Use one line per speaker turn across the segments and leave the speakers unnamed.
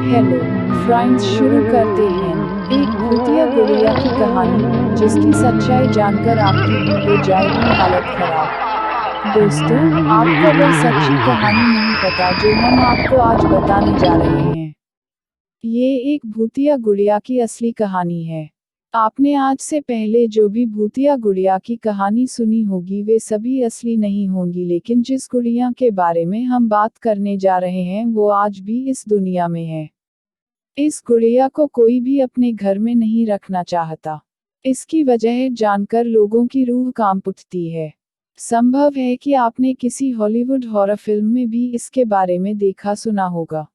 Hello friends, शुरू करते हैं एक भूतिया गुड़िया की कहानी जिसकी सच्चाई जानकर आपकी भी हो जाएगी हालत खराब। दोस्तों, आपको वह सच्ची कहानी नहीं पता जो हम आपको आज बताने जा रहे हैं। ये एक भूतिया गुड़िया की असली कहानी है। आपने आज से पहले जो भी भूतिया गुड़िया की कहानी सुनी होगी वे सभी असली नहीं होंगी, लेकिन जिस गुड़िया के बारे में हम बात करने जा रहे हैं वो आज भी इस दुनिया में है। इस गुड़िया को कोई भी अपने घर में नहीं रखना चाहता। इसकी वजह जानकर लोगों की रूह कांप उठती है। संभव है कि आपने किसी हॉलीवुड हॉरर फिल्म में भी इसके बारे में देखा सुना होगा।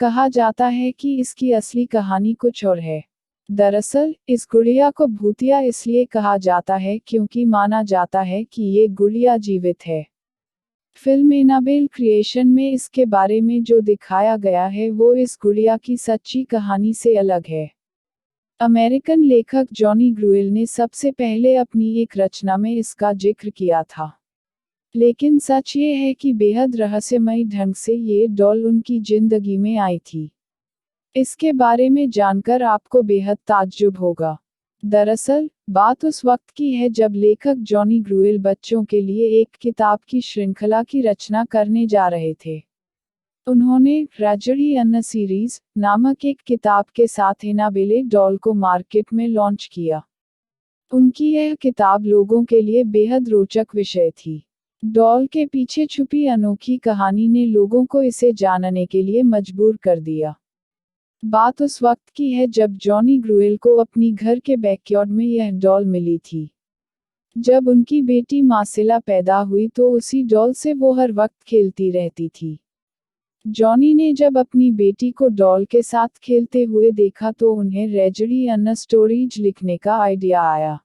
कहा जाता है कि इसकी असली कहानी कुछ और है। दरअसल इस गुड़िया को भूतिया इसलिए कहा जाता है क्योंकि माना जाता है कि ये गुड़िया जीवित है। फिल्म एनाबेल क्रिएशन में इसके बारे में जो दिखाया गया है वो इस गुड़िया की सच्ची कहानी से अलग है। अमेरिकन लेखक जॉनी ग्रुएल ने सबसे पहले अपनी एक रचना में इसका जिक्र किया था। लेकिन सच ये है कि बेहद रहस्यमयी ढंग से ये डॉल उनकी जिंदगी में आई थी। इसके बारे में जानकर आपको बेहद ताज्जुब होगा। दरअसल बात उस वक्त की है जब लेखक जॉनी ग्रुएल बच्चों के लिए एक किताब की श्रृंखला की रचना करने जा रहे थे। उन्होंने ट्रेजरी इन अ सीरीज नामक एक किताब के साथ एनाबेले डॉल को मार्केट में लॉन्च किया। उनकी यह किताब लोगों के लिए बेहद रोचक विषय थी। डॉल के पीछे छुपी अनोखी कहानी ने लोगों को इसे जानने के लिए मजबूर कर दिया। बात उस वक्त की है जब जॉनी ग्रुएल को अपनी घर के बैकयार्ड में यह डॉल मिली थी। जब उनकी बेटी मार्सेला पैदा हुई तो उसी डॉल से वो हर वक्त खेलती रहती थी। जॉनी ने जब अपनी बेटी को डॉल के साथ खेलते हुए देखा तो उन्हें ट्रेजरी इन अ स्टोरीज लिखने का आइडिया आया।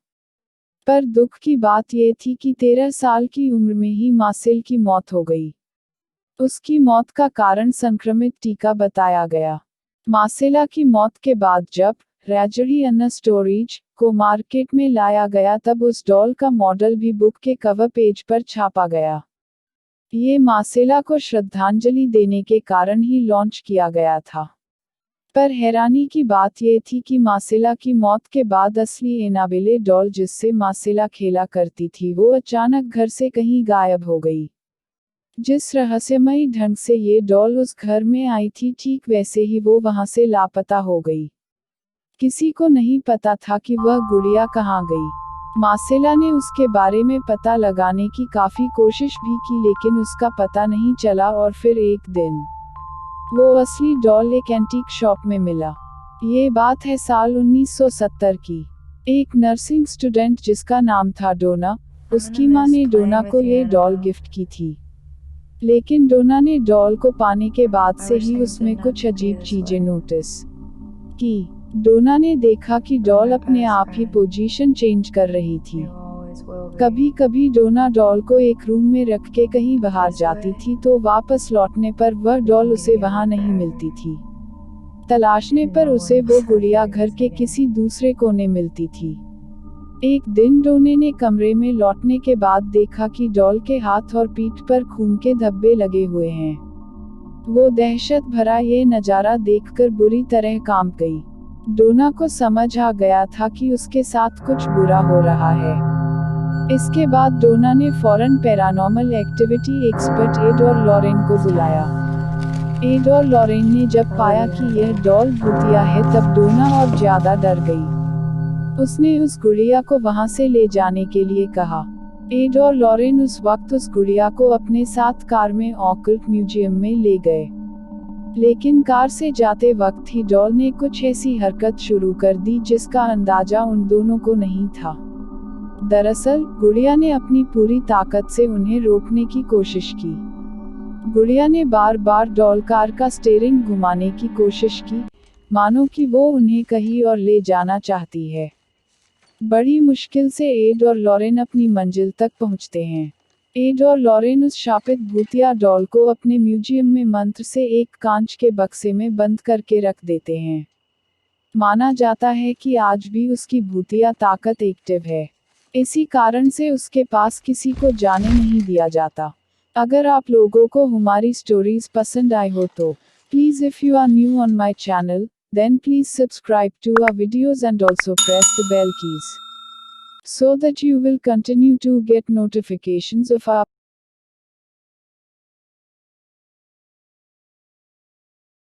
पर दुख की बात यह थी कि 13 साल की उम्र में ही मार्सेल की मौत हो गई। उसकी मौत का कारण संक्रमित टीका बताया गया। मार्सेला की मौत के बाद जब ट्रेजरी इन अ स्टोरीज को मार्केट में लाया गया तब उस डॉल का मॉडल भी बुक के कवर पेज पर छापा गया। ये मार्सेला को श्रद्धांजलि देने के कारण ही लॉन्च किया गया था। पर हैरानी की बात यह थी कि मार्सेला की मौत के बाद असली एनाबेले डॉल जिससे मार्सेला खेला करती थी वो अचानक घर से कहीं गायब हो गई। जिस रहस्यमयी ढंग से ये डॉल उस घर में आई थी ठीक वैसे ही वो वहां से लापता हो गई। किसी को नहीं पता था कि वह गुड़िया कहाँ गई। मार्सेला ने उसके बारे में पता लगाने की काफी कोशिश भी की लेकिन उसका पता नहीं चला और फिर एक दिन वो असली डॉल एक एंटीक शॉप में मिला। ये बात है साल 1970 की। एक नर्सिंग स्टूडेंट जिसका नाम था डोना, उसकी मां ने डोना को ये डॉल गिफ्ट की थी। लेकिन डोना ने डॉल को पाने के बाद से ही उसमें कुछ अजीब चीजें नोटिस की। डोना ने देखा कि डॉल अपने आप ही पोजीशन चेंज कर रही थी। कभी कभी डोना डॉल को एक रूम में रख के कहीं बाहर जाती थी तो वापस लौटने पर वह डॉल उसे वहां नहीं मिलती थी। तलाशने पर उसे वो गुड़िया घर के किसी दूसरे कोने मिलती थी। एक दिन डोने ने कमरे में लौटने के बाद देखा कि डॉल के हाथ और पीठ पर खून के धब्बे लगे हुए हैं। वो दहशत भरा ये नजारा देखकर बुरी तरह कांप गई। डोना को समझ आ गया था कि उसके साथ कुछ बुरा हो रहा है। इसके बाद डोना ने फौरन पैरानॉर्मल एक्टिविटी एक्सपर्ट एड और लॉरेन को बुलाया। एड और लॉरेन ने जब पाया कि यह डॉल भूतिया है तब डोना और ज्यादा डर गई। उसने उस गुड़िया को वहां से ले जाने के लिए कहा। एड और लॉरेन उस वक्त उस गुड़िया को अपने साथ कार में ऑकल्ट म्यूजियम में ले गए। लेकिन कार से जाते वक्त ही डॉल ने कुछ ऐसी हरकत शुरू कर दी जिसका अंदाजा उन दोनों को नहीं था। दरअसल गुड़िया ने अपनी पूरी ताकत से उन्हें रोकने की कोशिश की। गुड़िया ने बार बार डॉल कार का स्टीयरिंग घुमाने की कोशिश की, मानो कि वो उन्हें कहीं और ले जाना चाहती है। बड़ी मुश्किल से एड और लॉरेन अपनी मंजिल तक पहुंचते हैं। एड और लॉरेन उस शापित भूतिया डॉल को अपने म्यूजियम में मंत्र से एक कांच के बक्से में बंद करके रख देते हैं। माना जाता है कि आज भी उसकी भूतिया ताकत एक्टिव है। इसी कारण से उसके पास किसी को जाने नहीं दिया जाता। अगर आप लोगों को हमारी स्टोरीज पसंद आई हो तो Please, if you are new on my channel, then please subscribe to our videos and also press the bell keys so that you will continue to get notifications of our